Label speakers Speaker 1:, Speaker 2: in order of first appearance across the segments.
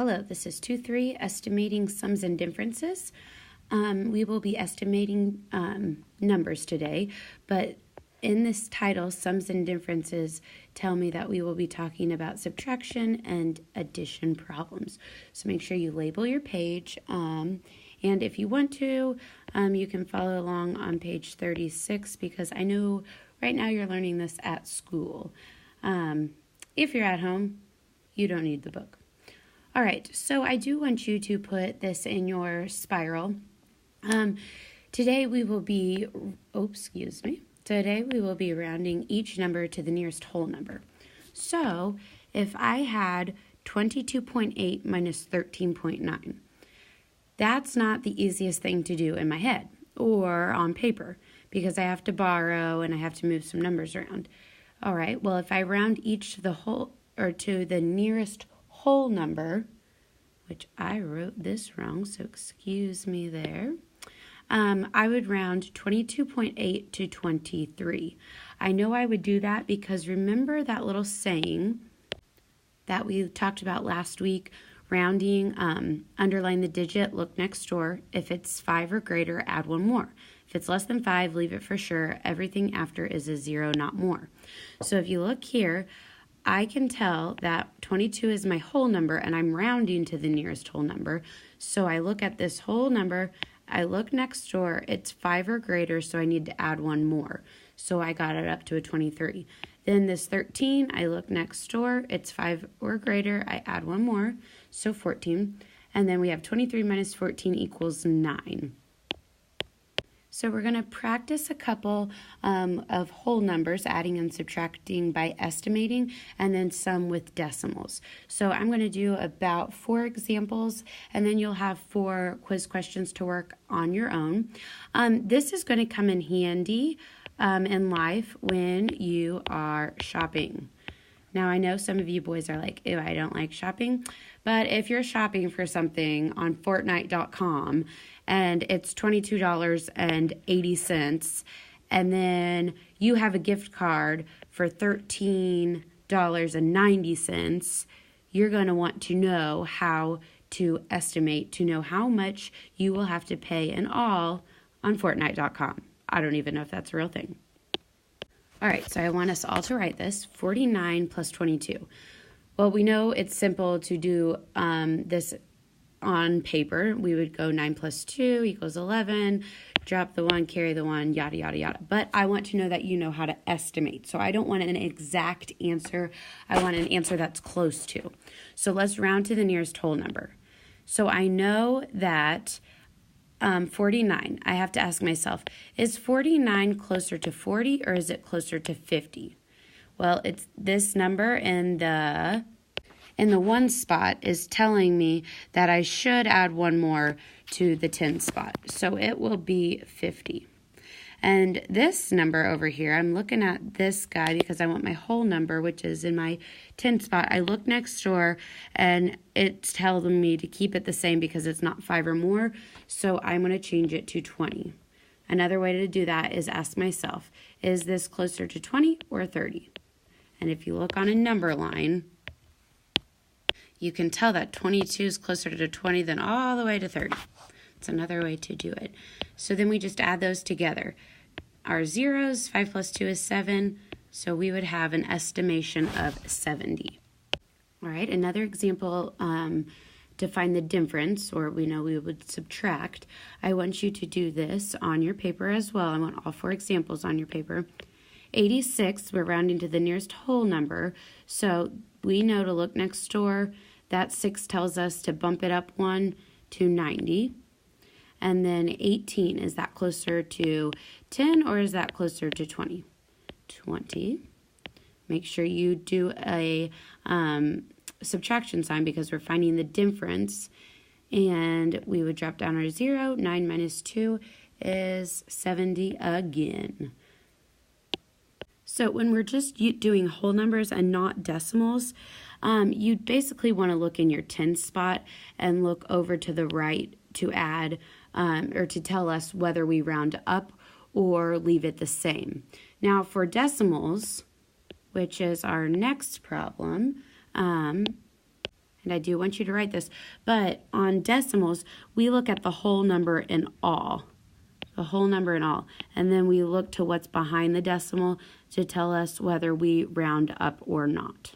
Speaker 1: Hello, this is 2-3 Estimating Sums and Differences. We will be estimating numbers today, but in this title, Sums and Differences tell me that we will be talking about subtraction and addition problems. So make sure you label your page, and if you want to, you can follow along on page 36 because I know right now you're learning this at school. If you're at home, you don't need the book. All right, so I do want you to put this in your spiral. Today we will be, Today we will be rounding each number to the nearest whole number. So if I had 22.8 minus 13.9, that's not the easiest thing to do in my head or on paper because I have to borrow and I have to move some numbers around. All right, well, if I round each to the whole or to the nearest whole number, which I wrote this wrong, so excuse me there, I would round 22.8 to 23. I know I would do that because remember that little saying that we talked about last week, rounding, underline the digit, look next door. If it's 5 or greater, add one more. If it's less than 5, leave it for sure. Everything after is a 0, not more. So if you look here, I can tell that 22 is my whole number and I'm rounding to the nearest whole number. So I look at this whole number, I look next door, it's 5 or greater, so I need to add one more. So I got it up to a 23. Then this 13, I look next door, it's 5 or greater, I add one more, so 14. And then we have 23 minus 14 equals 9. So we're going to practice a couple of whole numbers, adding and subtracting by estimating, and then some with decimals. So I'm going to do about 4 examples, and then you'll have 4 quiz questions to work on your own. This is going to come in handy in life when you are shopping. Now, I know some of you boys are like, ew, I don't like shopping. But if you're shopping for something on Fortnite.com and it's $22.80, and then you have a gift card for $13.90, you're going to want to know how to estimate, to know how much you will have to pay in all on Fortnite.com. I don't even know if that's a real thing. All right, so I want us all to write this, 49 plus 22. Well, we know it's simple to do this on paper. We would go 9 plus 2 equals 11, drop the 1, carry the 1, yada, yada, yada. But I want to know that you know how to estimate. So I don't want an exact answer. I want an answer that's close to. So let's round to the nearest whole number. So I know that 49, I have to ask myself, is 49 closer to 40 or is it closer to 50? Well, it's this number in the 1 spot is telling me that I should add one more to the 10 spot. So it will be 50. And this number over here, I'm looking at this guy because I want my whole number, which is in my 10 spot. I look next door and it's telling me to keep it the same because it's not 5 or more. So I'm going to change it to 20. Another way to do that is ask myself, is this closer to 20 or 30? And if you look on a number line, you can tell that 22 is closer to 20 than all the way to 30. It's another way to do it. So then we just add those together. Our zeros, 5 plus 2 is 7, so we would have an estimation of 70. All right, another example to find the difference, or we know we would subtract. I want you to do this on your paper as well. I want all 4 examples on your paper. 86, we're rounding to the nearest whole number, so we know to look next door. That 6 tells us to bump it up 1 to 90. And then 18, is that closer to 10 or is that closer to 20? 20. Make sure you do a subtraction sign because we're finding the difference. And we would drop down our 0. 9 minus 2 is 70 again. So when we're just doing whole numbers and not decimals, you basically want to look in your 10 spot and look over to the right to add or to tell us whether we round up or leave it the same. Now for decimals, which is our next problem, And I do want you to write this. But on decimals, we look at the whole number in all. The whole number in all. And then we look to what's behind the decimal to tell us whether we round up or not.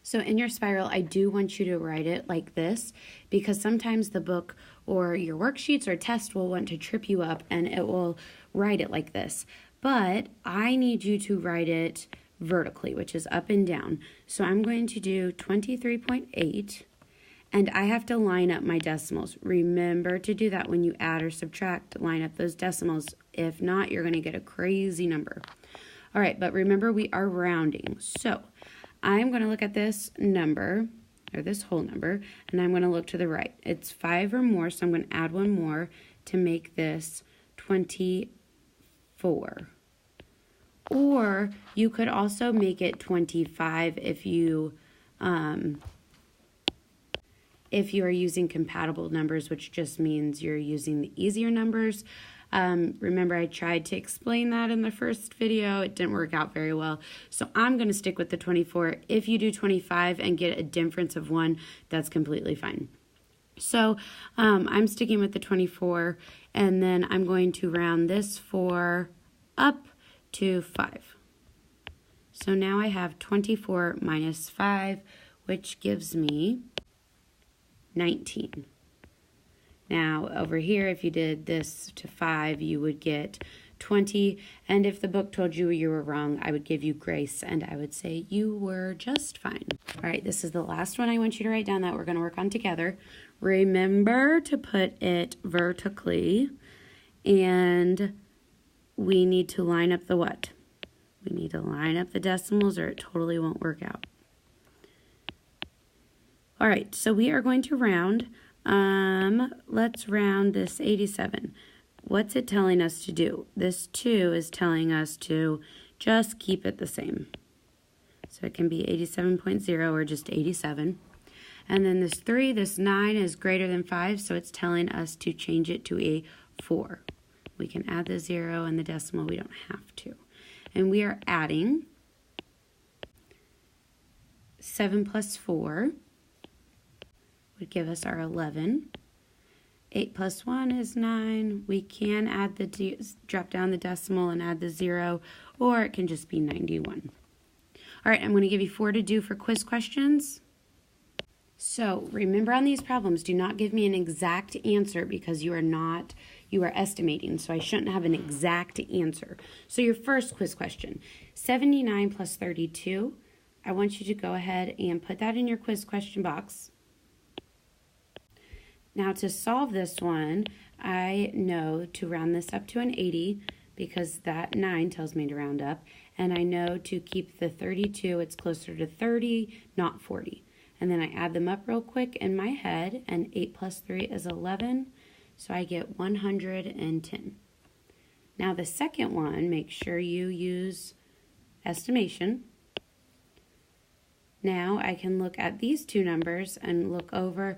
Speaker 1: So in your spiral, I do want you to write it like this, because sometimes the book or your worksheets or test will want to trip you up and it will write it like this. But I need you to write it vertically, which is up and down. So I'm going to do 23.8, and I have to line up my decimals. Remember to do that when you add or subtract, line up those decimals. If not, you're going to get a crazy number. All right, but remember we are rounding. So I'm going to look at this number, or this whole number, and I'm going to look to the right. It's 5 or more, so I'm going to add one more to make this 24. Or you could also make it 25 if you are using compatible numbers, which just means you're using the easier numbers. Remember, I tried to explain that in the first video. It didn't work out very well. So I'm going to stick with the 24. If you do 25 and get a difference of 1, that's completely fine. So I'm sticking with the 24, and then I'm going to round this 4 up to 5. So now I have 24 minus 5, which gives me 19. Now over here, if you did this to 5, you would get 20. And if the book told you you were wrong, I would give you grace and I would say you were just fine. All right, this is the last one I want you to write down that we're going to work on together. Remember to put it vertically, and we need to line up the what? We need to line up the decimals or it totally won't work out. All right, so we are going to round. Let's round this 87. What's it telling us to do? This 2 is telling us to just keep it the same. So it can be 87.0 or just 87. And then this 3, this 9 is greater than 5, so it's telling us to change it to a 4. We can add the 0 and the decimal, we don't have to. And we are adding 7 plus 4 would give us our 11. 8 plus 1 is 9. We can add drop down the decimal and add the 0, or it can just be 91. All right, I'm going to give you 4 to do for quiz questions. So remember on these problems, do not give me an exact answer because you are estimating, so I shouldn't have an exact answer. So your first quiz question, 79 plus 32, I want you to go ahead and put that in your quiz question box. Now to solve this one, I know to round this up to an 80 because that 9 tells me to round up, and I know to keep the 32, it's closer to 30, not 40. And then I add them up real quick in my head, and 8 plus 3 is 11, so I get 110. Now the second one, make sure you use estimation. Now I can look at these two numbers and look over,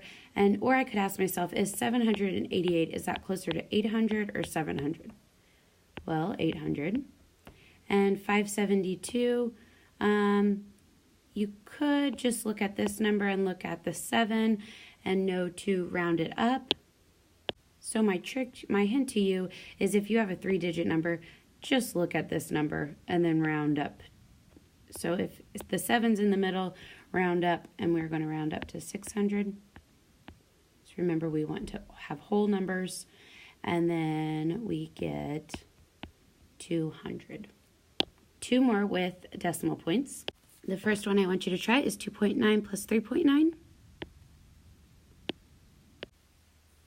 Speaker 1: or I could ask myself, is 788, is that closer to 800 or 700? Well, 800. And 572, you could just look at this number and look at the 7 and know to round it up. So my hint to you is if you have a 3-digit number, just look at this number and then round up. So if the 7's in the middle, round up, and we're going to round up to 600. So remember, we want to have whole numbers, and then we get 200. 2 more with decimal points. The first one I want you to try is 2.9 plus 3.9.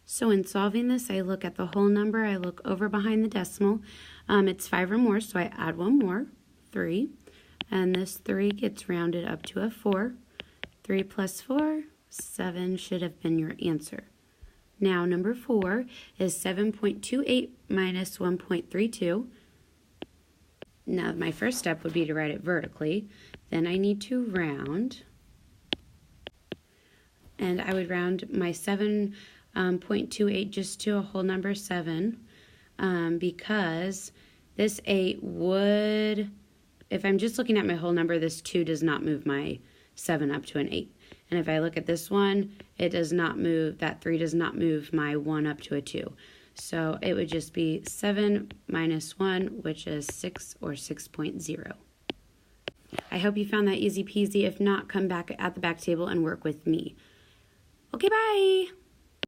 Speaker 1: So in solving this, I look at the whole number, I look over behind the decimal. It's 5 or more, so I add one more, 3. And this 3 gets rounded up to a 4. 3 plus 4, 7 should have been your answer. Now number 4 is 7.28 minus 1.32. Now my first step would be to write it vertically. Then I need to round. And I would round my 7.28 just to a whole number 7 because this 8 would... If I'm just looking at my whole number, this 2 does not move my 7 up to an 8. And if I look at this one, it does not move, that 3 does not move my 1 up to a 2. So it would just be 7 minus 1, which is 6 or 6.0. I hope you found that easy peasy. If not, come back at the back table and work with me. Okay, bye!